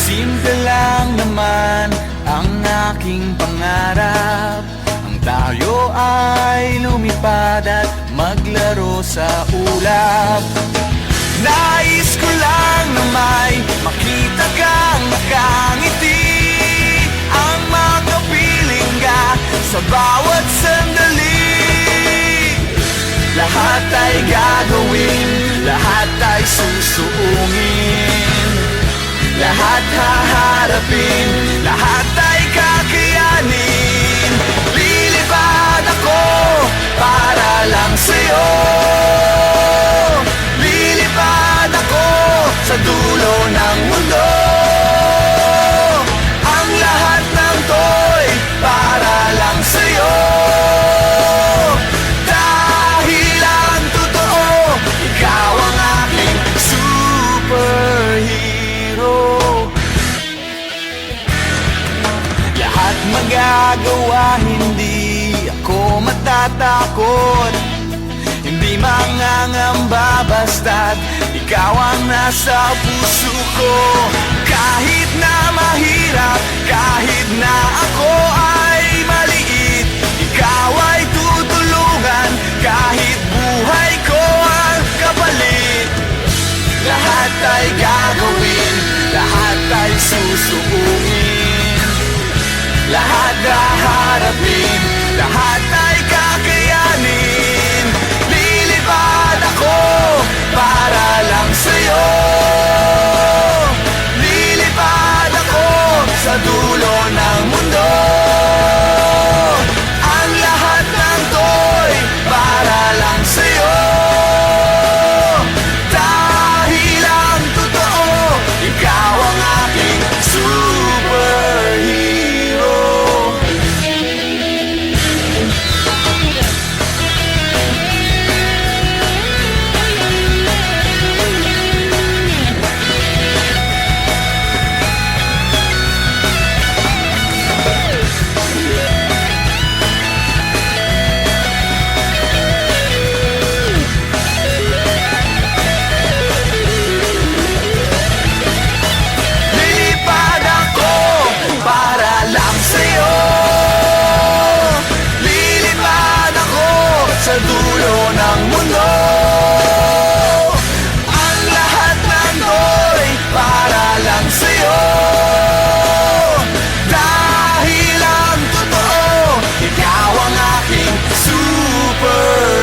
Simple lang naman ang aking pangarap, ang tayo ay lumipad at maglaro sa ulap. Nais ko lang na may makita kang nakangiti, ang makapiling ka sa bawat sandali. Lahat ay gagawin, lahat ay susuungin, lahat haharapin, lahat ay kakayanin. Lilipad ako para lang sa'yo, lilipad ako sa dulo ng mundo. Ang lahat ng to'y para lang sa'yo, dahil ang totoo, ikaw ang aking superhero. Lahat magagawa, hindi ako matatakot, hindi mangangamba basta't ikaw ang nasa puso ko. Kahit na mahirap, kahit na ako ay maliit, ikaw ay tutulungan, kahit buhay ko ang kapalit. Lahat ay gagawin, lahat ay susuungin, lahat haharapin, lahat ay kakayanin. Lilipad ako para lang sa'yo, lilipad ako sa dulo ng mundo. Ang lahat ng to'y para lang sa'yo, dahil ang totoo, ikaw ang aking superhero. Lilipad ako para lang sa'yo, lilipad ako sa dulo ng mundo. Ang lahat ng to'y para lang sa'yo, dahil ang totoo, ikaw ang aking superhero.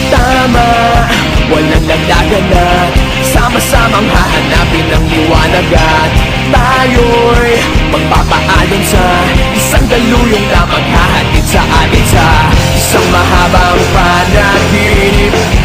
Tama, walang lagdagan na sama-samang hahanapin ang liwanag at tayo'y magpapaalam sa isang daluyong na maghahatid sa atin sa isang mahabang panaginip.